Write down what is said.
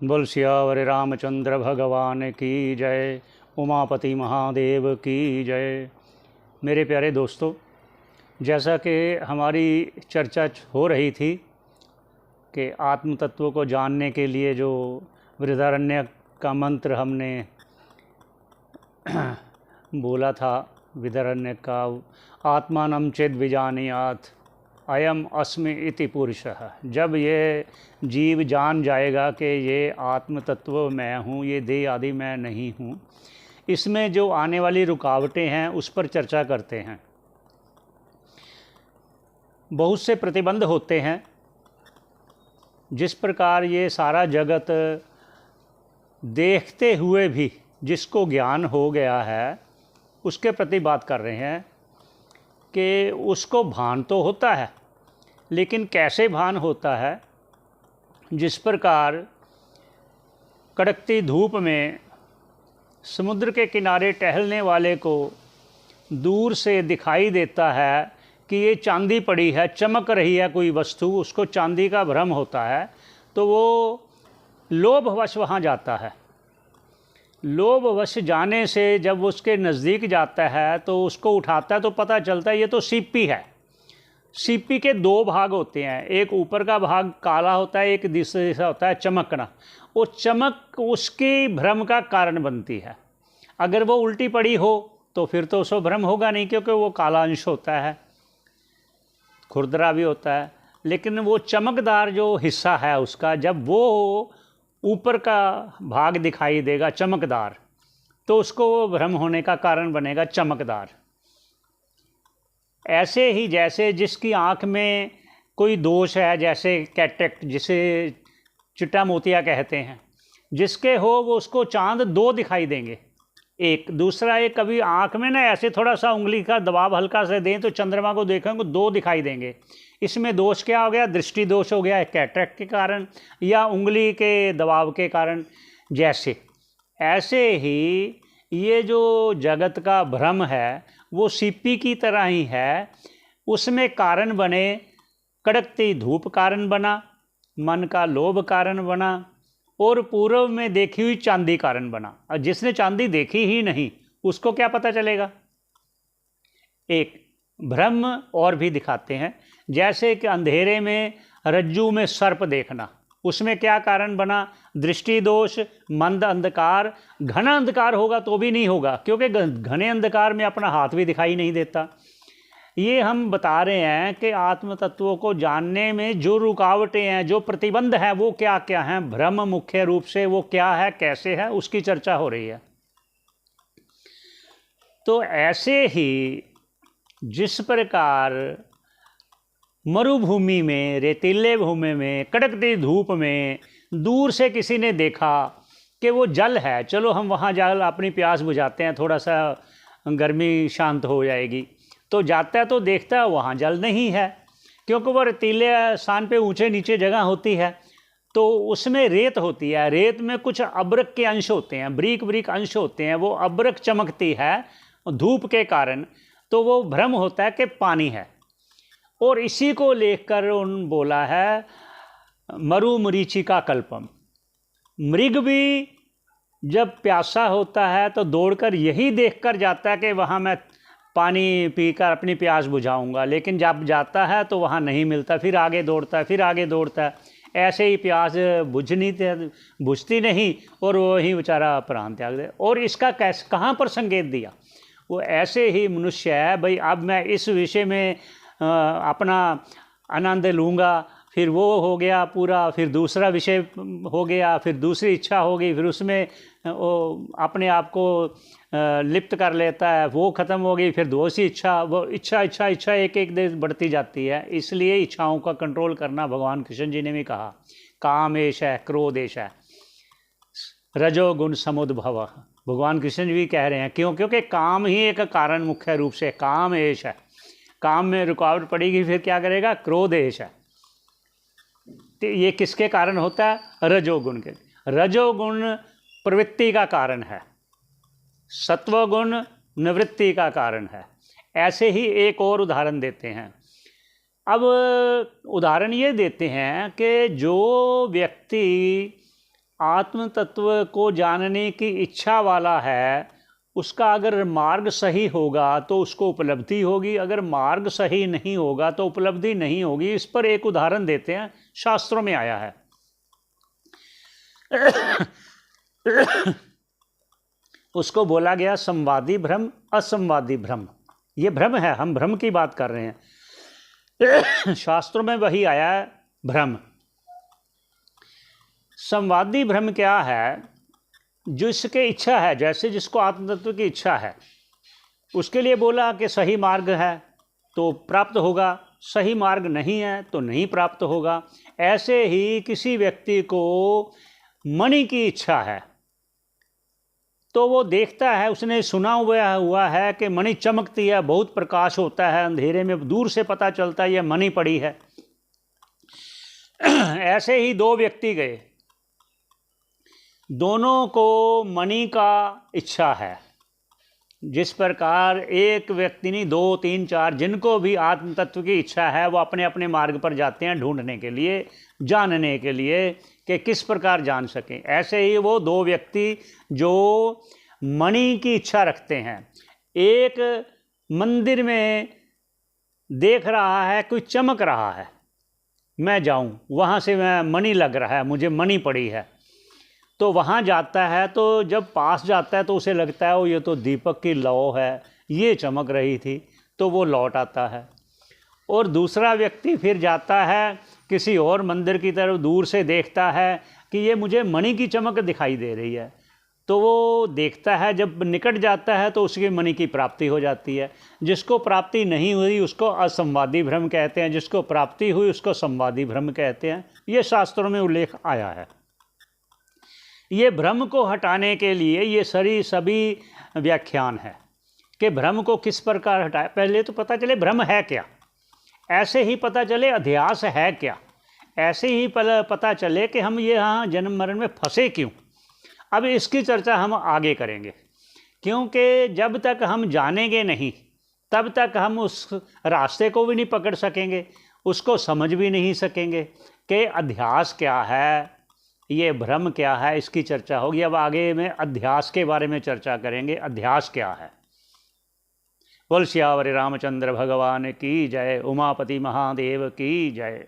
बोल सियावर रामचंद्र भगवान की जय। उमापति महादेव की जय। मेरे प्यारे दोस्तों, जैसा कि हमारी चर्चा हो रही थी कि आत्म तत्व को जानने के लिए जो बृहदारण्यक का मंत्र हमने बोला था, बृहदारण्यक का आत्मानं चेद विजानीयात् अयम अस्मि इति पुरुषः। जब ये जीव जान जाएगा कि ये आत्म तत्व मैं हूँ, ये देह आदि मैं नहीं हूँ, इसमें जो आने वाली रुकावटें हैं उस पर चर्चा करते हैं। बहुत से प्रतिबंध होते हैं। जिस प्रकार ये सारा जगत देखते हुए भी जिसको ज्ञान हो गया है उसके प्रति बात कर रहे हैं कि उसको भान तो होता है, लेकिन कैसे भान होता है। जिस प्रकार कड़कती धूप में समुद्र के किनारे टहलने वाले को दूर से दिखाई देता है कि ये चांदी पड़ी है, चमक रही है कोई वस्तु, उसको चांदी का भ्रम होता है, तो वो लोभवश वहाँ जाता है। लोभवश जाने से जब उसके नज़दीक जाता है तो उसको उठाता है तो पता चलता है ये तो सीपी है। सीपी के दो भाग होते हैं, एक ऊपर का भाग काला होता है, एक दूसरे से होता है चमकना। वो चमक उसकी भ्रम का कारण बनती है। अगर वो उल्टी पड़ी हो तो फिर तो उसको भ्रम होगा नहीं, क्योंकि वो काला अंश होता है, खुरदरा भी होता है। लेकिन वो चमकदार जो हिस्सा है उसका, जब वो ऊपर का भाग दिखाई देगा चमकदार, तो उसको वो भ्रम होने का कारण बनेगा चमकदार। ऐसे ही जैसे जिसकी आँख में कोई दोष है, जैसे कैटरेक्ट जिसे चिट्टा मोतिया कहते हैं, जिसके हो वो उसको चांद दो दिखाई देंगे। एक दूसरा, एक कभी आँख में ना ऐसे थोड़ा सा उंगली का दबाव हल्का से दें तो चंद्रमा को देखेंगे दो दिखाई देंगे। इसमें दोष क्या हो गया? दृष्टि दोष हो गया, कैटरेक्ट के कारण या उंगली के दबाव के कारण। जैसे ऐसे ही ये जो जगत का भ्रम है वो सीपी की तरह ही है। उसमें कारण बने, कड़कती धूप कारण बना, मन का लोभ कारण बना, और पूर्व में देखी हुई चांदी कारण बना। और जिसने चांदी देखी ही नहीं उसको क्या पता चलेगा? एक भ्रम और भी दिखाते हैं, जैसे कि अंधेरे में रज्जू में सर्प देखना, उसमें क्या कारण बना? दृष्टि दोष, मंद अंधकार। घना अंधकार होगा तो भी नहीं होगा, क्योंकि घने अंधकार में अपना हाथ भी दिखाई नहीं देता। ये हम बता रहे हैं कि आत्म तत्वों को जानने में जो रुकावटें हैं, जो प्रतिबंध हैं, वो क्या क्या हैं। भ्रम मुख्य रूप से वो क्या है, कैसे है, उसकी चर्चा हो रही है। तो ऐसे ही जिस प्रकार मरुभूमि में, रेतीले भूमि में, कड़कती धूप में दूर से किसी ने देखा कि वो जल है, चलो हम वहाँ जल अपनी प्यास बुझाते हैं, थोड़ा सा गर्मी शांत हो जाएगी, तो जाता है तो देखता है वहाँ जल नहीं है, क्योंकि वो रेतीले स्थान पे ऊंचे नीचे जगह होती है, तो उसमें रेत होती है। रेत में कुछ अब्रक के अंश होते हैं, ब्रीक ब्रीक अंश होते हैं, वो अब्रक चमकती है धूप के कारण, तो वो भ्रम होता है कि पानी है। और इसी को लेकर उन बोला है मरु मरीचिका कल्पम। मृग भी जब प्यासा होता है तो दौड़कर यही देखकर जाता है कि वहाँ मैं पानी पीकर अपनी प्यास बुझाऊंगा, लेकिन जब जाता है तो वहाँ नहीं मिलता, फिर आगे दौड़ता है, फिर आगे दौड़ता है। ऐसे ही प्यास बुझती नहीं और वही बेचारा प्राण त्याग दे। और इसका कैसे, कहाँ पर संकेत दिया? वो ऐसे ही मनुष्य है, भाई अब मैं इस विषय में अपना आनंद लूँगा, फिर वो हो गया पूरा, फिर दूसरा विषय हो गया, फिर दूसरी इच्छा हो गई, फिर उसमें वो अपने आप को लिप्त कर लेता है, वो ख़त्म हो गई, फिर दूसरी इच्छा, वो इच्छा इच्छा इच्छा एक एक देश बढ़ती जाती है। इसलिए इच्छाओं का कंट्रोल करना, भगवान कृष्ण जी ने भी कहा, काम एष है, क्रोध एष है, रजोगुण समुद्भव। भगवान कृष्ण जी भी कह रहे हैं, क्यों? क्योंकि काम ही एक कारण मुख्य रूप से, काम एष है। काम में रुकावट पड़ेगी फिर क्या करेगा? क्रोध एष है। तो ये किसके कारण होता है? रजोगुण के। रजोगुण प्रवृत्ति का कारण है, सत्वगुण निवृत्ति का कारण है। ऐसे ही एक और उदाहरण देते हैं। अब उदाहरण ये देते हैं कि जो व्यक्ति आत्म तत्व को जानने की इच्छा वाला है, उसका अगर मार्ग सही होगा तो उसको उपलब्धि होगी, अगर मार्ग सही नहीं होगा तो उपलब्धि नहीं होगी। इस पर एक उदाहरण देते हैं, शास्त्रों में आया है। उसको बोला गया संवादी भ्रम, असंवादी भ्रम। ये भ्रम है, हम भ्रम की बात कर रहे हैं। शास्त्रों में वही आया है, भ्रम। संवादी भ्रम क्या है? जिसके इच्छा है, जैसे जिसको आत्मतत्व की इच्छा है, उसके लिए बोला कि सही मार्ग है तो प्राप्त होगा, सही मार्ग नहीं है तो नहीं प्राप्त होगा। ऐसे ही किसी व्यक्ति को मणि की इच्छा है तो वो देखता है, उसने सुना हुआ है कि मणि चमकती है, बहुत प्रकाश होता है, अंधेरे में दूर से पता चलता है ये मणि पड़ी है। ऐसे ही दो व्यक्ति गए, दोनों को मणि का इच्छा है। जिस प्रकार एक व्यक्ति नहीं, 2, 3, 4 जिनको भी आत्म तत्व की इच्छा है वो अपने अपने मार्ग पर जाते हैं ढूंढने के लिए, जानने के लिए कि किस प्रकार जान सकें। ऐसे ही वो दो व्यक्ति जो मणि की इच्छा रखते हैं, एक मंदिर में देख रहा है कोई चमक रहा है, मैं जाऊं वहाँ से, मैं मणि लग रहा है, मुझे मणि पड़ी है, तो वहाँ जाता है। तो जब पास जाता है तो उसे लगता है वो ये तो दीपक की लौ है, ये चमक रही थी, तो वो लौट आता है। और दूसरा व्यक्ति फिर जाता है किसी और मंदिर की तरफ, दूर से देखता है कि ये मुझे मणि की चमक दिखाई दे रही है, तो वो देखता है, जब निकट जाता है तो उसकी मणि की प्राप्ति हो जाती है। जिसको प्राप्ति नहीं हुई उसको असंवादी भ्रम कहते हैं, जिसको प्राप्ति हुई उसको संवादी भ्रम कहते हैं। ये शास्त्रों में उल्लेख आया है। ये भ्रम को हटाने के लिए ये सभी व्याख्यान है कि भ्रम को किस प्रकार हटाए। पहले तो पता चले भ्रम है क्या, ऐसे ही पता चले अध्यास है क्या, ऐसे ही पता चले कि हम ये यहाँ जन्म मरण में फंसे क्यों। अब इसकी चर्चा हम आगे करेंगे, क्योंकि जब तक हम जानेंगे नहीं तब तक हम उस रास्ते को भी नहीं पकड़ सकेंगे, उसको समझ भी नहीं सकेंगे कि अध्यास क्या है, ये भ्रम क्या है। इसकी चर्चा होगी। अब आगे में अध्यास के बारे में चर्चा करेंगे, अध्यास क्या है। बोल सियावर रामचंद्र भगवान की जय, उमापति महादेव की जय।